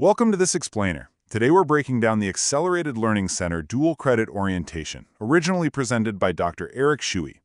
Welcome to this explainer. Today we're breaking down the Accelerated Learning Center Dual Credit Orientation, originally presented by Dr. Eric Shuey.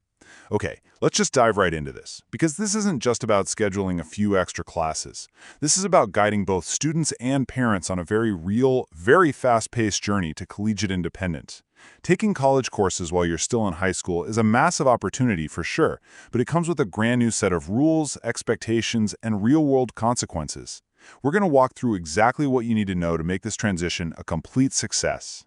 Okay, let's just dive right into this, because this isn't just about scheduling a few extra classes. This is about guiding both students and parents on a very real, very fast-paced journey to collegiate independence. Taking college courses while you're still in high school is a massive opportunity for sure, but it comes with a brand new set of rules, expectations, and real-world consequences. We're going to walk through exactly what you need to know to make this transition a complete success.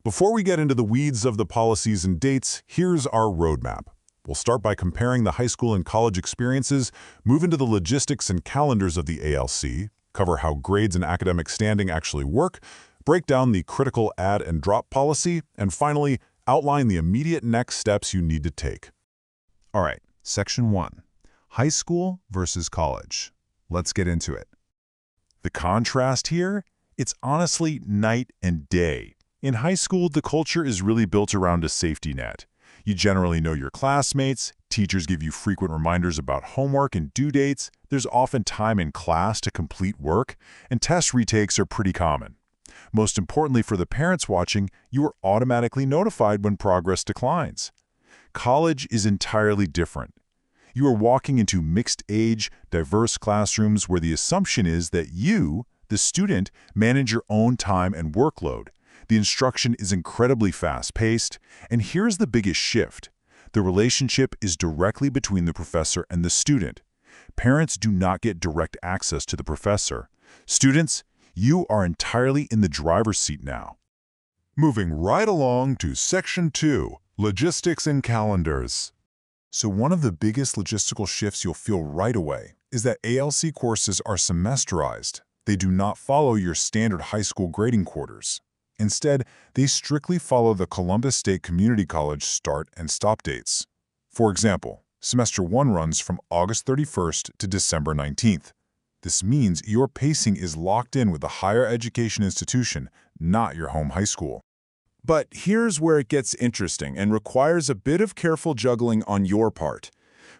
Before we get into the weeds of the policies and dates, here's our roadmap. We'll start by comparing the high school and college experiences, move into the logistics and calendars of the ALC, cover how grades and academic standing actually work, break down the critical add and drop policy, and finally, outline the immediate next steps you need to take. All right, Section 1. High school versus college. Let's get into it. The contrast here? It's honestly night and day. In high school, the culture is really built around a safety net. You generally know your classmates, teachers give you frequent reminders about homework and due dates, there's often time in class to complete work, and test retakes are pretty common. Most importantly for the parents watching, you are automatically notified when progress declines. College is entirely different. You are walking into mixed-age, diverse classrooms where the assumption is that you, the student, manage your own time and workload. The instruction is incredibly fast-paced, and here's the biggest shift. The relationship is directly between the professor and the student. Parents do not get direct access to the professor. Students, you are entirely in the driver's seat now. Moving right along to Section 2, Logistics and Calendars. So one of the biggest logistical shifts you'll feel right away is that ALC courses are semesterized. They do not follow your standard high school grading quarters. Instead, they strictly follow the Columbus State Community College start and stop dates. For example, Semester 1 runs from August 31st to December 19th. This means your pacing is locked in with the higher education institution, not your home high school. But here's where it gets interesting and requires a bit of careful juggling on your part.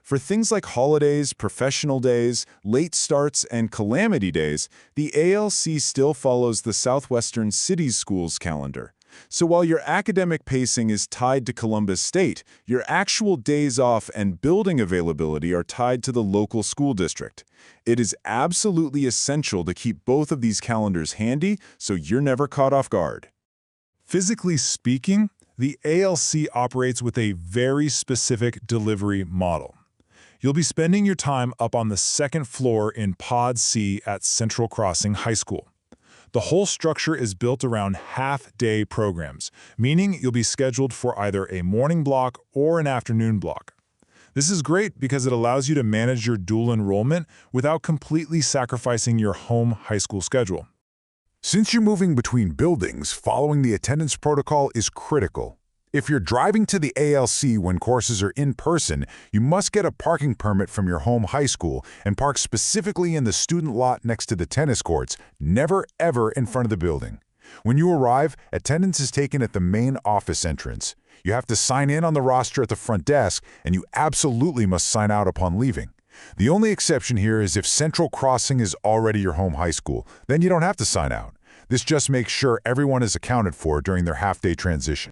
For things like holidays, professional days, late starts, and calamity days, the ALC still follows the Southwestern City Schools calendar. So while your academic pacing is tied to Columbus State, your actual days off and building availability are tied to the local school district. It is absolutely essential to keep both of these calendars handy so you're never caught off guard. Physically speaking, the ALC operates with a very specific delivery model. You'll be spending your time up on the second floor in Pod C at Central Crossing High School. The whole structure is built around half-day programs, meaning you'll be scheduled for either a morning block or an afternoon block. This is great because it allows you to manage your dual enrollment without completely sacrificing your home high school schedule. Since you're moving between buildings, following the attendance protocol is critical. If you're driving to the ALC when courses are in person, you must get a parking permit from your home high school and park specifically in the student lot next to the tennis courts, never ever in front of the building. When you arrive, attendance is taken at the main office entrance. You have to sign in on the roster at the front desk, and you absolutely must sign out upon leaving. The only exception here is if Central Crossing is already your home high school, then you don't have to sign out. This just makes sure everyone is accounted for during their half-day transition.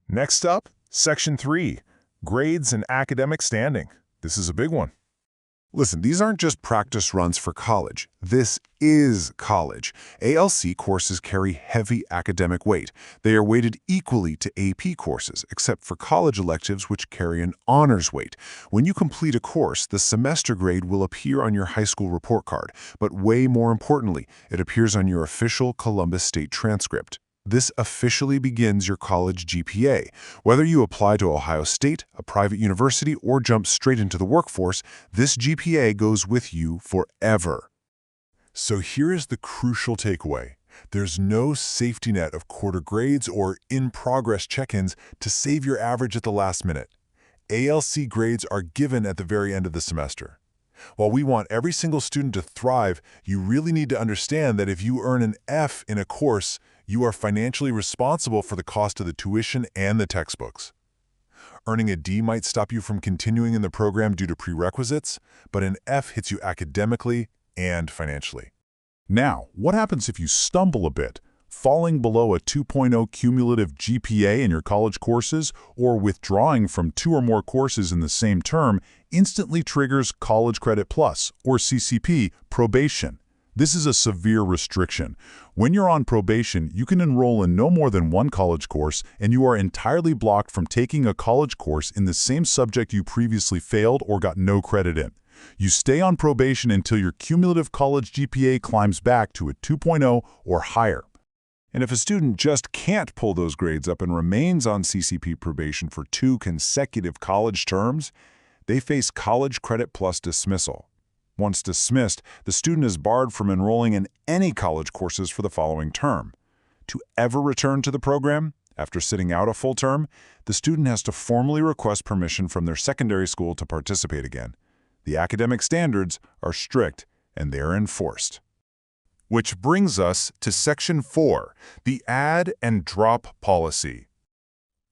Next up, Section 3, Grades and Academic Standing. This is a big one. Listen, these aren't just practice runs for college. This is college. ALC courses carry heavy academic weight. They are weighted equally to AP courses, except for college electives which carry an honors weight. When you complete a course, the semester grade will appear on your high school report card, but way more importantly, it appears on your official Columbus State transcript. This officially begins your college GPA. Whether you apply to Ohio State, a private university, or jump straight into the workforce, this GPA goes with you forever. So here is the crucial takeaway. There's no safety net of quarter grades or in-progress check-ins to save your average at the last minute. ALC grades are given at the very end of the semester. While we want every single student to thrive, you really need to understand that if you earn an F in a course, you are financially responsible for the cost of the tuition and the textbooks. Earning a D might stop you from continuing in the program due to prerequisites, but an F hits you academically and financially. Now, what happens if you stumble a bit? Falling below a 2.0 cumulative GPA in your college courses or withdrawing from 2 or more courses in the same term instantly triggers College Credit Plus, or CCP, probation. This is a severe restriction. When you're on probation, you can enroll in no more than one college course, and you are entirely blocked from taking a college course in the same subject you previously failed or got no credit in. You stay on probation until your cumulative college GPA climbs back to a 2.0 or higher. And if a student just can't pull those grades up and remains on CCP probation for 2 consecutive college terms, they face College Credit Plus dismissal. Once dismissed, the student is barred from enrolling in any college courses for the following term. To ever return to the program, after sitting out a full term, the student has to formally request permission from their secondary school to participate again. The academic standards are strict, and they are enforced. Which brings us to Section 4, the add and drop policy.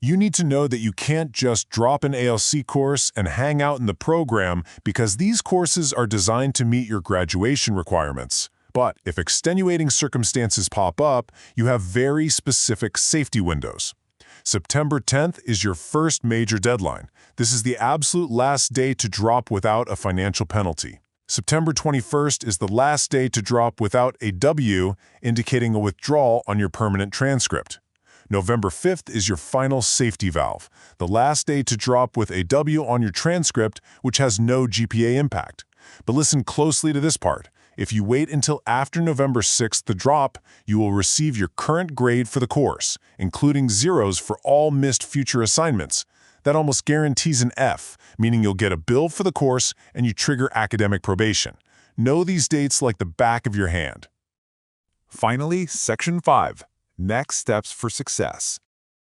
You need to know that you can't just drop an ALC course and hang out in the program because these courses are designed to meet your graduation requirements. But if extenuating circumstances pop up, you have very specific safety windows. September 10th is your first major deadline. This is the absolute last day to drop without a financial penalty. September 21st is the last day to drop without a W, indicating a withdrawal on your permanent transcript. November 5th is your final safety valve, the last day to drop with a W on your transcript, which has no GPA impact. But listen closely to this part. If you wait until after November 6th to drop, you will receive your current grade for the course, including zeros for all missed future assignments. That almost guarantees an F, meaning you'll get a bill for the course and you trigger academic probation. Know these dates like the back of your hand. Finally, Section 5, next steps for success.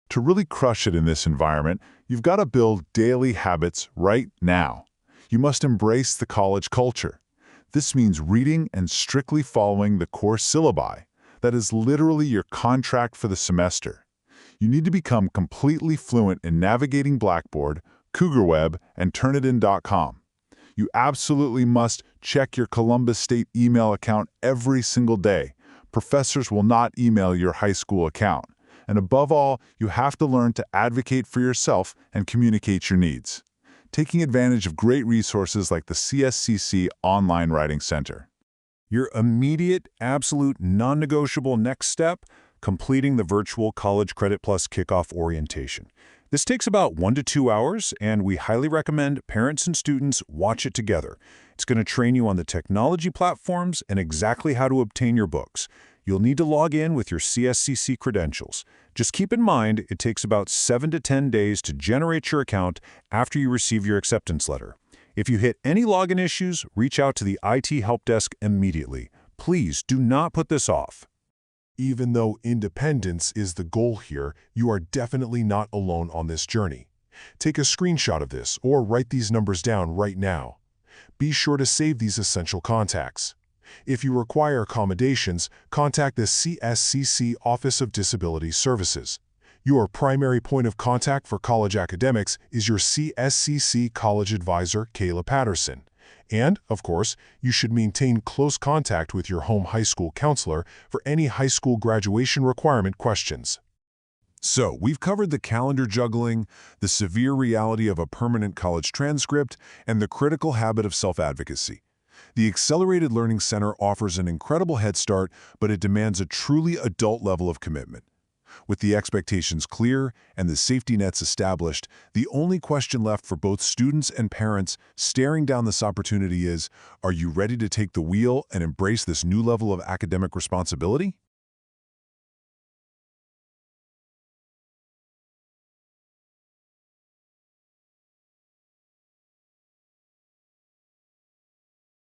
To really crush it in this environment, you've got to build daily habits right now. You must embrace the college culture. This means reading and strictly following the course syllabi. That is literally your contract for the semester. You need to become completely fluent in navigating Blackboard, CougarWeb, and Turnitin.com. You absolutely must check your Columbus State email account every single day. Professors will not email your high school account. And above all, you have to learn to advocate for yourself and communicate your needs, taking advantage of great resources like the SWCS Online Writing Center. Your immediate, absolute, non-negotiable next step: completing the virtual College Credit Plus kickoff orientation. This takes about 1 to 2 hours, and we highly recommend parents and students watch it together. It's going to train you on the technology platforms and exactly how to obtain your books. You'll need to log in with your SWCS credentials. Just keep in mind, it takes about 7 to 10 days to generate your account after you receive your acceptance letter. If you hit any login issues, reach out to the IT help desk immediately. Please do not put this off. Even though independence is the goal here, you are definitely not alone on this journey. Take a screenshot of this or write these numbers down right now. Be sure to save these essential contacts. If you require accommodations, contact the SWCS Office of Disability Services. Your primary point of contact for college academics is your SWCS College Advisor, Kayla Patterson. And, of course, you should maintain close contact with your home high school counselor for any high school graduation requirement questions. So, we've covered the calendar juggling, the severe reality of a permanent college transcript, and the critical habit of self-advocacy. The Accelerated Learning Center offers an incredible head start, but it demands a truly adult level of commitment. With the expectations clear and the safety nets established, the only question left for both students and parents staring down this opportunity is, are you ready to take the wheel and embrace this new level of academic responsibility?